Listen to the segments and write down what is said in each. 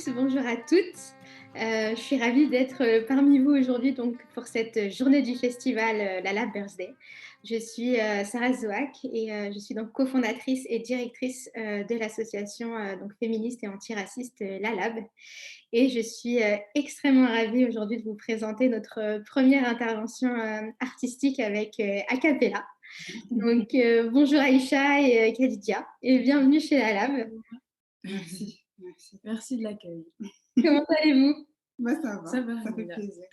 tous, bonjour à toutes. Je suis ravie d'être parmi vous aujourd'hui donc, pour cette journée du festival Lala Birthday. Je suis Sarah Zoak et je suis donc cofondatrice et directrice de l'association donc féministe et antiraciste Lalab. Et je suis extrêmement ravie aujourd'hui de vous présenter notre première intervention artistique avec a cappella. Donc bonjour Aïcha et Khadija et bienvenue chez Lalab. Merci, merci. Merci de l'accueil. Comment allez-vous? Bah, ça va, ça fait Alhamdoulilah. plaisir.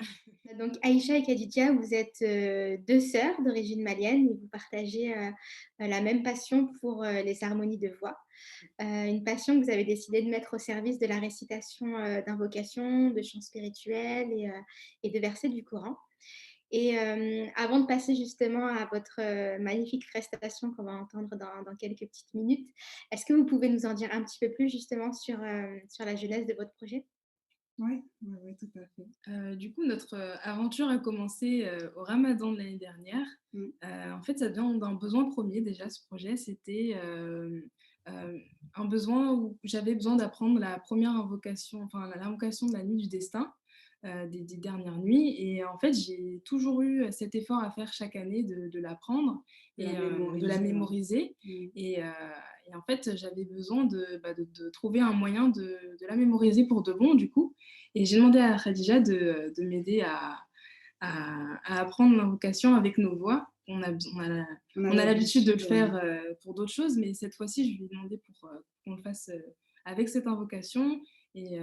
Donc Aïcha et Khadija, vous êtes 2 sœurs d'origine malienne et vous partagez la même passion pour les harmonies de voix. Une passion que vous avez décidé de mettre au service de la récitation d'invocations, de chants spirituels et de versets du Coran. Et avant de passer justement à votre magnifique prestation qu'on va entendre dans quelques petites minutes, est-ce que vous pouvez nous en dire un petit peu plus justement sur la genèse de votre projet? Oui, oui, oui, tout à fait. Du coup, notre aventure a commencé au Ramadan de l'année dernière. Mmh. En fait, ça vient d'un besoin premier déjà, ce projet. C'était un besoin où j'avais besoin d'apprendre la première invocation, enfin l'invocation de la nuit du destin, des dernières nuits. Et en fait, j'ai toujours eu cet effort à faire chaque année de l'apprendre De et la de la mémoriser, ouais. mémoriser. Mmh. Et en fait, j'avais besoin de trouver un moyen de la mémoriser pour de bon, du coup. Et j'ai demandé à Khadija de m'aider à apprendre l'invocation avec nos voix. On a l'habitude de le faire pour d'autres choses, mais cette fois-ci, je lui ai demandé pour qu'on le fasse avec cette invocation. Et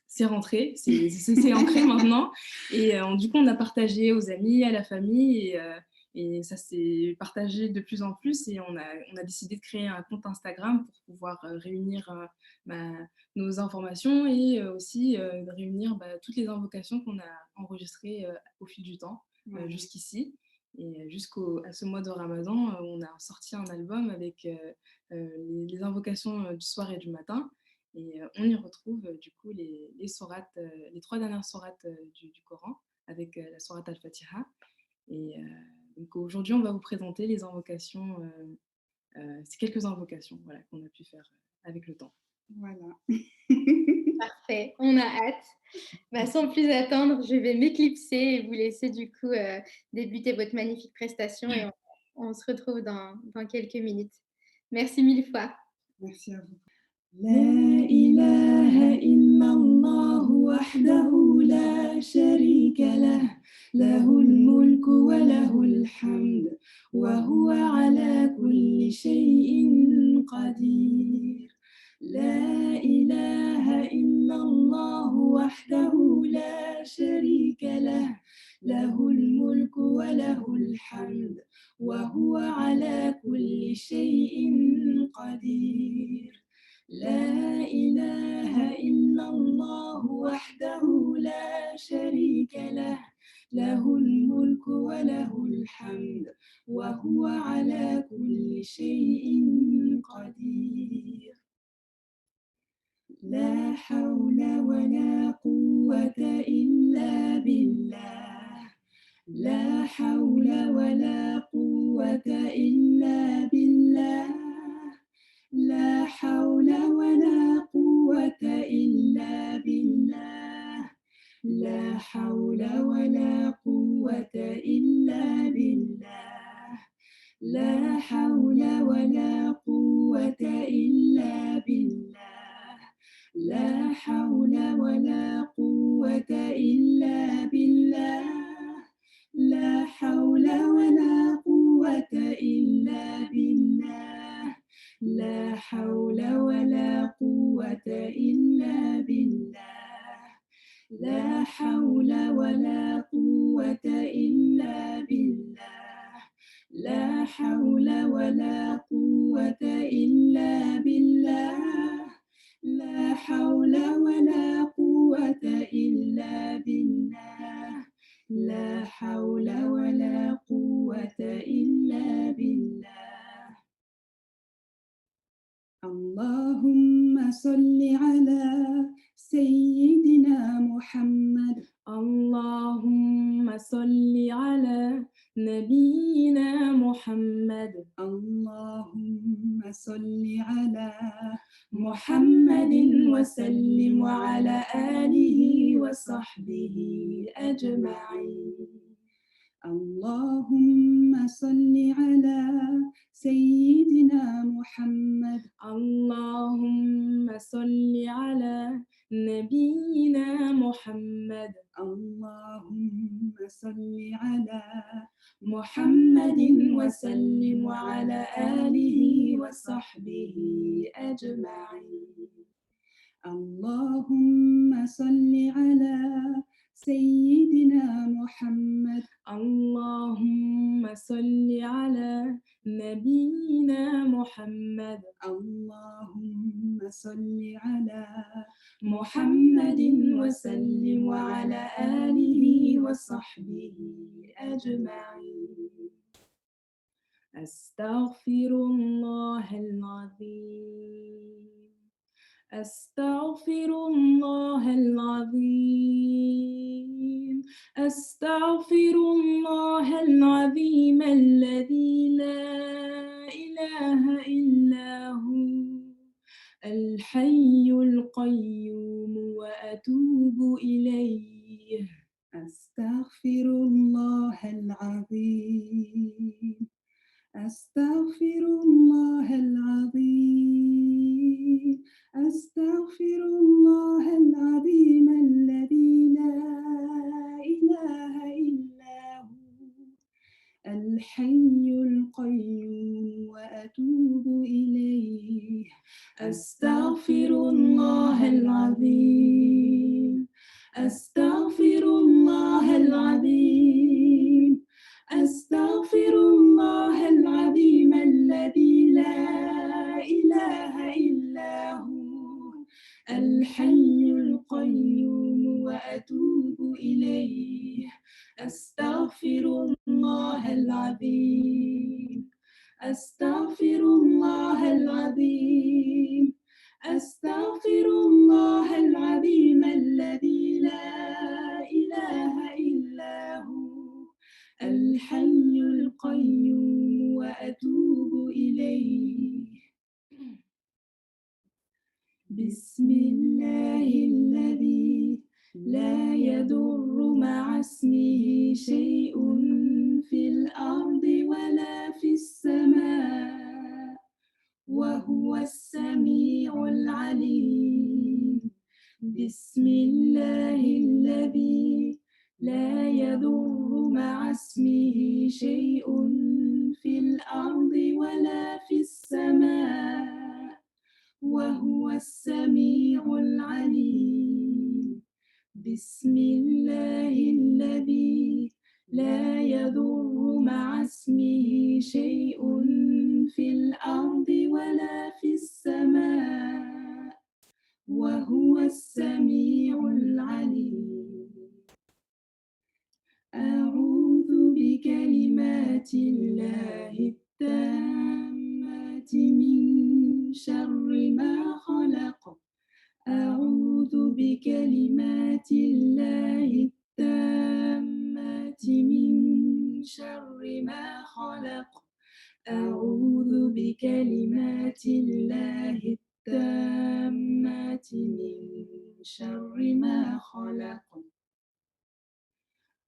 c'est rentré, c'est ancré maintenant. Et du coup, on a partagé aux amis, à la famille, et ça s'est partagé de plus en plus. Et on a décidé de créer un compte Instagram pour pouvoir réunir bah, nos informations et aussi de réunir toutes les invocations qu'on a enregistrées au fil du temps jusqu'ici. Et jusqu'à ce mois de Ramadan, on a sorti un album avec les invocations du soir et du matin. Et on y retrouve du coup les sourates, les 3 dernières sourates du Coran avec la sourate Al-Fatiha. Et donc aujourd'hui, on va vous présenter les invocations, ces quelques invocations voilà, qu'on a pu faire avec le temps. Voilà. Parfait, on a hâte. Bah, sans plus attendre, je vais m'éclipser et vous laisser du coup débuter votre magnifique prestation et on se retrouve dans quelques minutes. Merci mille fois. Merci à vous. لا إله إلا الله وحده لا شريك له له الملك وله الحمد وهو على كل شيء قدير لا إله إلا الله وحده لا شريك له له الملك وله الحمد وهو على كل شيء قدير لا إله إلا الله وحده لا شريك له له الملك وله الحمد وهو على كل شيء قدير لا حول ولا قوة إلا بالله لا حول ولا قوة إلا بالله لا حول ولا قوة إلا بالله لا حول ولا قوة إلا بالله لا حول ولا قوة إلا بالله لا حول ولا قوة إلا بالله لا حول ولا قوة إلا بالله لا حول ولا قوة إلا بالله لا حول ولا قوة إلا بالله لا حول ولا قوة إلا بالله لا حول ولا قوة إلا بالله لا حول ولا قوة إلا بالله اللهم صل على سيدنا محمد. اللهم صل على نبينا محمد. اللهم صل على محمد وسلم وعلى آله وصحبه أجمعين. اللهم صل على سيدنا محمد. اللهم صل على نبينا محمد. اللهم صل على محمد وسلم وعلى آله وصحبه أجمعين. اللهم صل على سيدنا محمد. اللهم صل على نبينا محمد. اللهم صل على محمد وسلم وعلى آله وصحبه أجمعين. أستغفر الله العظيم. أستغفر الله العظيم. أستغفر الله العظيم الذي لا إله إلا هو الحي القيوم وأتوب إليه. أستغفر الله العظيم. أستغفر الله العظيم. أستغفر الله العظيم الذي لا إله إلا هو الحي القيوم وأتوب إليه. أستغفر الله العظيم. أستغفر الله العظيم. أستغفر الله العظيم الذي لا إله إلا هو الحي القيوم وأتوب إليه. أستغفر الله العظيم. أستغفر الله العظيم. أستغفر الله العظيم الذي لا إله إلا هو الحي القيوم وأتوب إليه. بسم الله الذي لا يضر مع اسمه شيء في الأرض ولا في السماء وهو السميع العليم. بسم الله الذي لا يضر مع اسمه شيء في الأرض ولا في السماء وهو السميع العليم. بسم الله الذي لا يضر مع اسمه شيء في الأرض ولا في السماء وهو السميع العليم. أعوذ بكلمات الله التامات من شر ما خلق. أعوذ بكلمات الله التامات من شر ما خلق. أعوذ بكلمات الله التامات من شر ما خلق.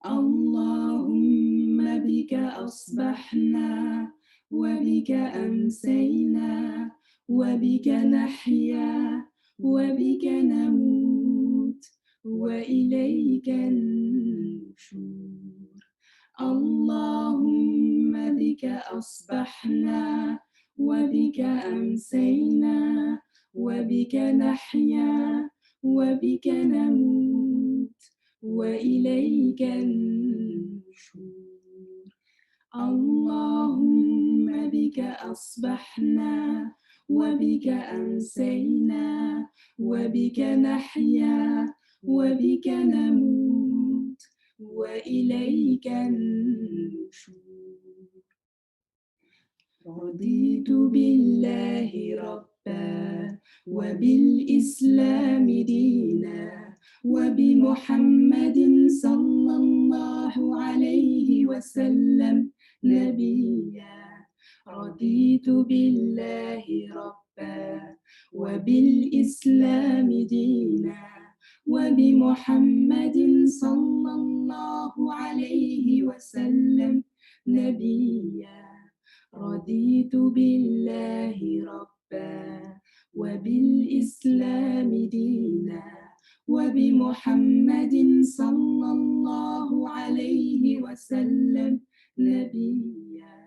اللهم بك أصبحنا وبك أمسينا وبك نحيا وبك نموت وإليك النشور. اللهم بك أصبحنا وبك أمسينا وبك نحيا وبك نموت وإليك النشور. اللهم بك أصبحنا وبك أمسينا وبك نحيا وبك نموت وإليك النشور. رضيت بالله ربا وبالإسلام دينا وبمحمد صلى الله عليه وسلم نبيا رضيت بالله ربا وبالإسلام دينا وبمحمد صلى الله عليه وسلم نبيا رضيت بالله ربا وبالإسلام دينا وبمحمد صلى الله عليه وسلم نبيا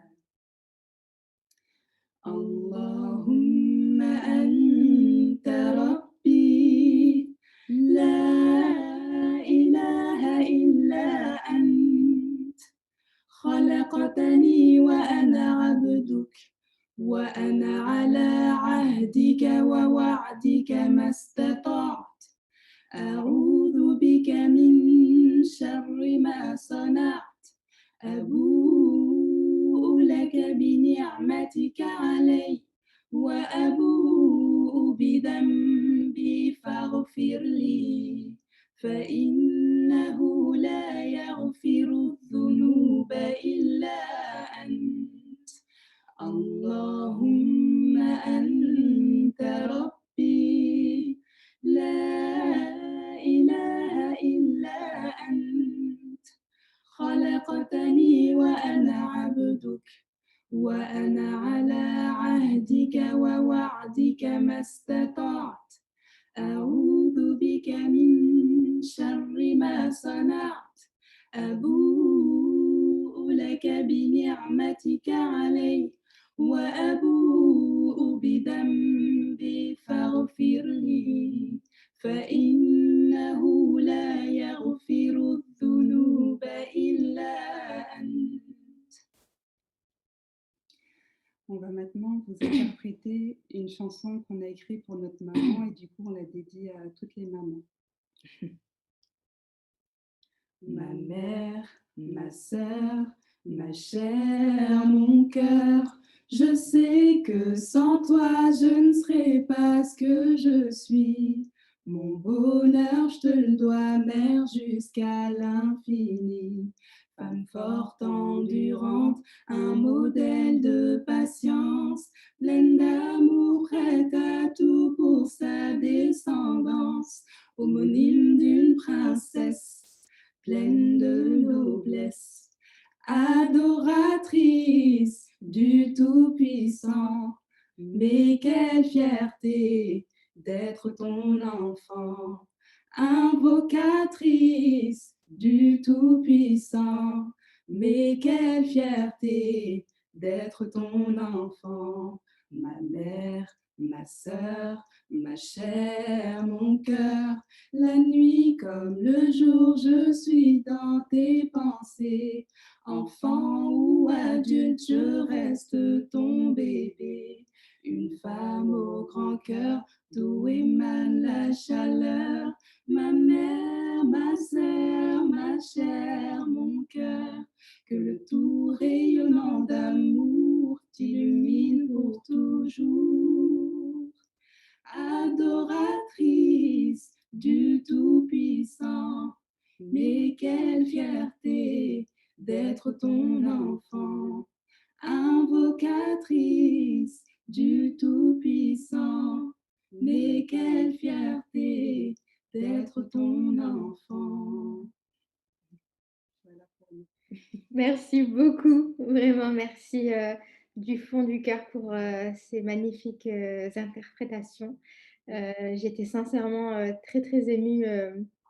اللهم أنت ربي لا إله إلا أنت خلقتني وأنا عبدك وأنا على عهدك ووعدك ما استطعت أعوذ بك من شر ما صنعت أبوء لك بنعمتك علي وأبوء بذنبي فاغفر لي فإنه لا يغفر الذنوب إلا أنت اللهم أنت ربي لا إله إلا أنت خلقتني وأنا عبدك وأنا على عهدك ووعدك ما استطعت أعوذ بك من شر ما صنعت أبوء لك بنعمتك علي وأبوء بذنبي فاغفر لي فإنه لا يغفر الذنوب إلا أنت. On va maintenant vous interpréter une chanson qu'on a écrite pour notre maman et du coup on la dédie à toutes les mamans. Ma mère, ma sœur, ma chair, mon cœur, je sais que sans toi je ne serai pas ce que je suis. Mon bonheur, je te le dois, mère, jusqu'à l'infini. Femme forte, endurante, un modèle de patience, pleine d'amour, prête à tout pour sa descendance, homonyme d'une princesse, pleine de noblesse, adoratrice du Tout-Puissant. Mais quelle fierté d'être ton enfant, invocatrice du Tout-Puissant. Mais quelle fierté d'être ton enfant, ma mère, ma sœur, ma chair, mon cœur. La nuit comme le jour, je suis dans tes pensées. Enfant ou adulte, je reste ton bébé. Une femme au grand cœur, d'où émane la chaleur. Ma mère, ma sœur, ma chair, mon cœur. Que le tout rayonnant d'amour t'illumine pour toujours. Adoratrice du Tout-Puissant, mais quelle fierté d'être ton enfant. Invocatrice du Tout-Puissant, mais quelle fierté d'être ton enfant. Merci beaucoup, vraiment merci du fond du cœur pour ces magnifiques interprétations. J'étais sincèrement très très émue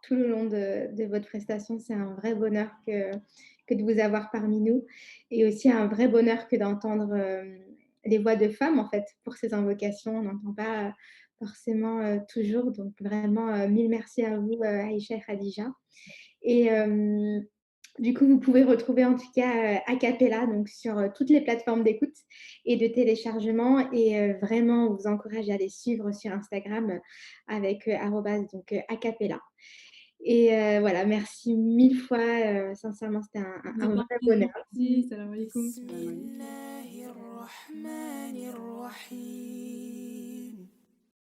tout le long de votre prestation. C'est un vrai bonheur que de vous avoir parmi nous et aussi un vrai bonheur que d'entendre les voix de femmes en fait pour ces invocations. On n'entend pas forcément toujours, donc vraiment mille merci à vous Aïcha et Khadija. Et du coup, vous pouvez retrouver en tout cas a cappella donc sur toutes les plateformes d'écoute et de téléchargement et vraiment on vous encourage à les suivre sur Instagram avec arrobase donc a cappella. Et voilà, merci mille fois, sincèrement c'était un vrai bonheur. Merci, salam alaikum. بسم الله الرحمن الرحيم